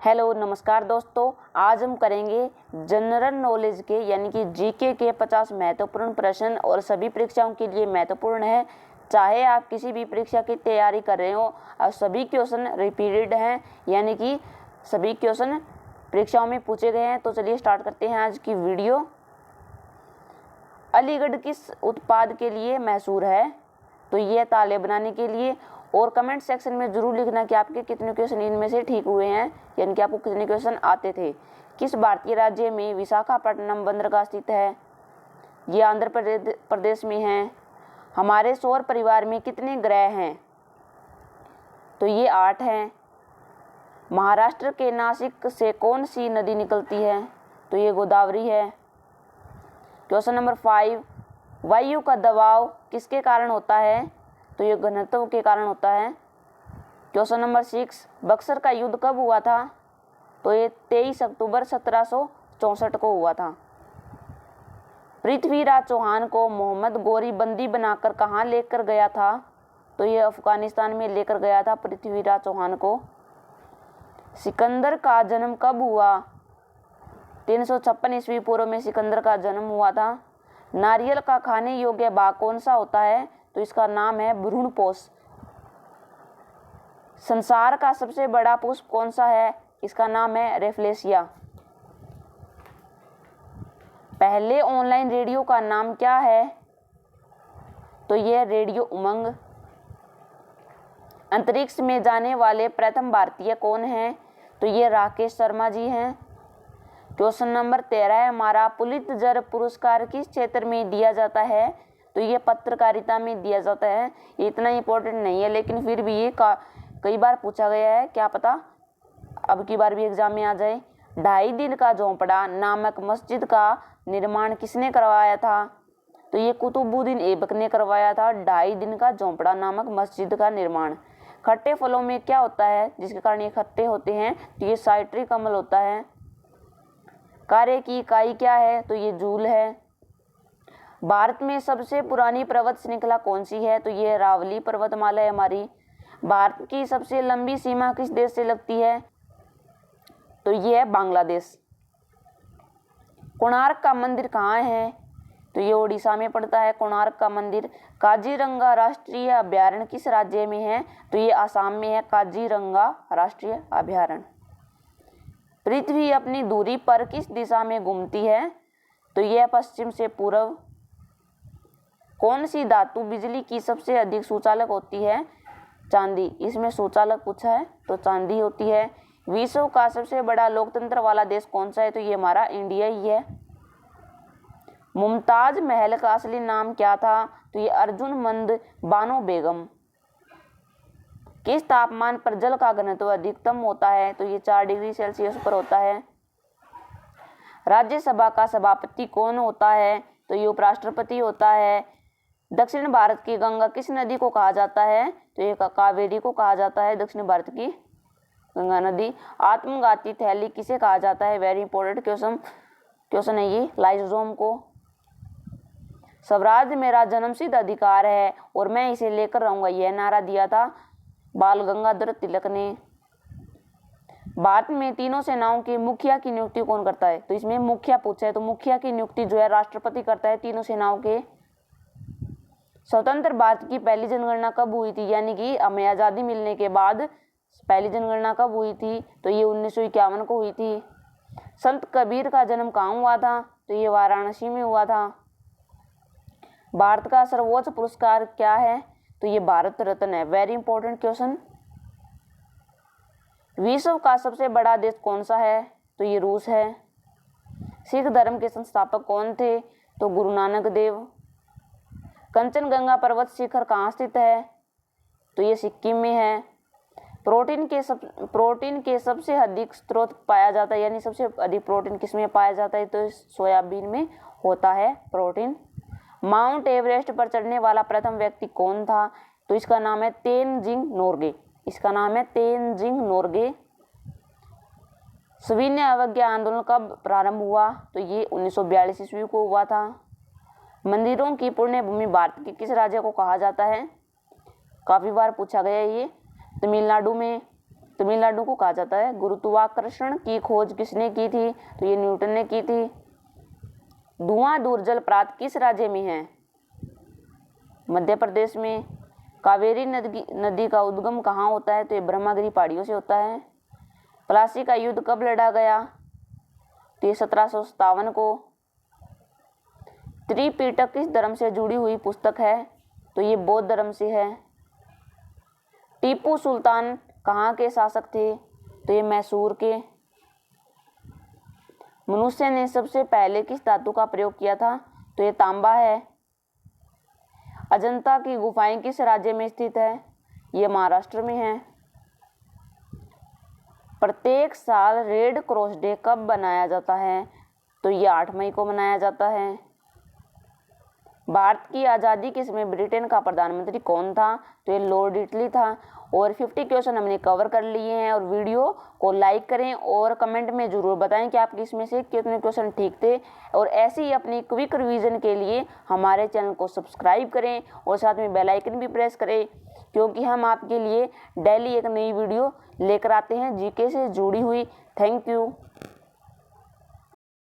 Hello नमस्कार दोस्तों, आज हम करेंगे जनरल नॉलेज के यानी कि जीके के 50 महत्वपूर्ण प्रश्न और सभी परीक्षाओं के लिए महत्वपूर्ण है। चाहे आप किसी भी परीक्षा की तैयारी कर रहे हो और सभी क्वेश्चन रिपीटेड हैं यानी कि सभी क्वेश्चन परीक्षाओं में पूछे गए हैं। तो चलिए स्टार्ट करते हैं आज की वीडियो। अलीगढ़ किस उत्पाद के लिए मशहूर है? तो ये ताले बनाने के लिए। और कमेंट सेक्शन में जरूर लिखना कि आपके कितने क्वेश्चन इनमें से ठीक हुए हैं यानी कि आपको कितने क्वेश्चन आते थे। किस भारतीय राज्य में विशाखापट्टनम बंदरगाह स्थित है? ये आंध्र प्रदेश में है। हमारे सौर परिवार में कितने ग्रह हैं? तो ये 8 हैं। महाराष्ट्र के नासिक से कौन सी नदी निकलती है? तो ये गोदावरी है। क्वेश्चन नंबर 5, वायु का दबाव किसके कारण होता है? तो ये घनत्व के कारण होता है। क्वेश्चन नंबर 6, बक्सर का युद्ध कब हुआ था? तो ये 23 अक्टूबर 1764 को हुआ था। पृथ्वीराज चौहान को मोहम्मद गोरी बंदी बनाकर कहाँ लेकर गया था? तो ये अफगानिस्तान में लेकर गया था पृथ्वीराज चौहान को। सिकंदर का जन्म कब हुआ? 356 ईस्वी पूर्व में सिकंदर का जन्म हुआ था। नारियल का खाने योग्य भाग कौन सा होता है? तो इसका नाम है भ्रूणपोष। संसार का सबसे बड़ा पुष्प कौन सा है? इसका नाम है रेफ्लेशिया। पहले ऑनलाइन रेडियो का नाम क्या है? तो यह रेडियो उमंग। अंतरिक्ष में जाने वाले प्रथम भारतीय कौन हैं? तो ये राकेश शर्मा जी हैं। क्वेश्चन नंबर 13 है हमारा, पुलित्जर पुरस्कार किस क्षेत्र में दिया जाता है? तो ये पत्रकारिता में दिया जाता है। ये इतना इम्पोर्टेंट नहीं है लेकिन फिर भी ये कई बार पूछा गया है, क्या पता अब की बार भी एग्जाम में आ जाए। 2.5 दिन का झोंपड़ा नामक मस्जिद का निर्माण किसने करवाया था? तो ये कुतुबुद्दीन ऐबक ने करवाया था 2.5 दिन का झोंपड़ा नामक मस्जिद का निर्माण। खट्टे फलों में क्या होता है जिसके कारण ये खट्टे होते हैं? तो ये साइट्रिक अम्ल होता है। कार्य की इकाई क्या है? तो ये जूल है। भारत में सबसे पुरानी पर्वत श्रृंखला कौन सी है? तो ये अरावली पर्वतमाला है हमारी। भारत की सबसे लंबी सीमा किस देश से लगती है? तो ये है बांग्लादेश। कोणार्क का मंदिर कहाँ है? तो ये उड़ीसा में पड़ता है कोणार्क का मंदिर। काजीरंगा राष्ट्रीय अभयारण्य किस राज्य में है? तो ये आसाम में है काजीरंगा राष्ट्रीय अभयारण्य। पृथ्वी अपनी दूरी पर किस दिशा में घूमती है? तो यह पश्चिम से पूर्व। कौन सी धातु बिजली की सबसे अधिक सुचालक होती है? चांदी। इसमें सुचालक पूछा है तो चांदी होती है। विश्व का सबसे बड़ा लोकतंत्र वाला देश कौन सा है? तो ये हमारा इंडिया ही है। मुमताज महल का असली नाम क्या था? तो ये अर्जुमंद बानो बेगम। किस तापमान पर जल का घनत्व अधिकतम होता है? तो ये 4 डिग्री सेल्सियस पर होता है। राज्यसभा का सभापति कौन होता है? तो ये उपराष्ट्रपति होता है। दक्षिण भारत की गंगा किस नदी को कहा जाता है? तो ये कावेरी को कहा जाता है दक्षिण भारत की गंगा नदी। आत्मघाती थैली किसे कहा जाता है? वेरी इंपॉर्टेंट क्वेश्चन है ये, लाइसोसोम को। स्वराज मेरा जन्मसिद्ध अधिकार है और मैं इसे लेकर रहूंगा, यह नारा दिया था बाल गंगाधर तिलक ने। भारत में तीनों सेनाओं के मुखिया की नियुक्ति कौन करता है? तो इसमें मुखिया पूछा है तो मुखिया की नियुक्ति जो है राष्ट्रपति करता है तीनों सेनाओं के। स्वतंत्र भारत की पहली जनगणना कब हुई थी? यानी कि हमें आज़ादी मिलने के बाद पहली जनगणना कब हुई थी? तो ये 1951 को हुई थी। संत कबीर का जन्म कहाँ हुआ था? तो ये वाराणसी में हुआ था। भारत का सर्वोच्च पुरस्कार क्या है? तो ये भारत रत्न है। Very important question. विश्व का सबसे बड़ा देश कौन सा है? तो ये रूस है। सिख धर्म के संस्थापक कौन थे? तो गुरु नानक देव। कंचनजंगा पर्वत शिखर कहाँ स्थित है? तो ये सिक्किम में है। प्रोटीन के सबसे अधिक स्रोत पाया जाता है यानी सबसे अधिक प्रोटीन किसमें पाया जाता है? तो सोयाबीन में होता है प्रोटीन। माउंट एवरेस्ट पर चढ़ने वाला प्रथम व्यक्ति कौन था? तो इसका नाम है तेनजिंग नोर्गे। इसका नाम है तेनजिंग नोर्गे। सविनय अवज्ञा आंदोलन कब प्रारंभ हुआ? तो ये 1942 ईस्वी को हुआ था। मंदिरों की पुण्य भूमि भारत के किस राज्य को कहा जाता है? काफी बार पूछा गया है ये। तमिलनाडु में। तमिलनाडु को कहा जाता है। गुरुत्वाकर्षण की खोज किसने की थी? तो ये न्यूटन ने की थी। धुआंधर जलप्रपात किस राज्य में है? मध्य प्रदेश में। कावेरी नदी का उद्गम कहाँ होता है? तो ये ब्रह्मगिरी पहाड़ियों से होता है। प्लासी का युद्ध कब लड़ा गया? तो ये 1757 को। त्रिपिटक किस धर्म से जुड़ी हुई पुस्तक है? तो ये बौद्ध धर्म से है। टीपू सुल्तान कहाँ के शासक थे? तो ये मैसूर के। मनुष्य ने सबसे पहले किस धातु का प्रयोग किया था? तो ये तांबा है। अजंता की गुफाएं किस राज्य में स्थित है? ये महाराष्ट्र में है। प्रत्येक साल रेड क्रॉस डे कब मनाया जाता है? तो ये 8 मई को मनाया जाता है। भारत की आज़ादी के समय ब्रिटेन का प्रधानमंत्री कौन था? तो ये लॉर्ड इटली था। और 50 क्वेश्चन हमने कवर कर लिए हैं। और वीडियो को लाइक करें और कमेंट में ज़रूर बताएं कि आपके इसमें से कितने क्वेश्चन ठीक थे। और ऐसे ही अपनी क्विक रिवीजन के लिए हमारे चैनल को सब्सक्राइब करें और साथ में बेल आइकन भी प्रेस करें, क्योंकि हम आपके लिए डेली एक नई वीडियो लेकर आते हैं जीके से जुड़ी हुई। Thank you.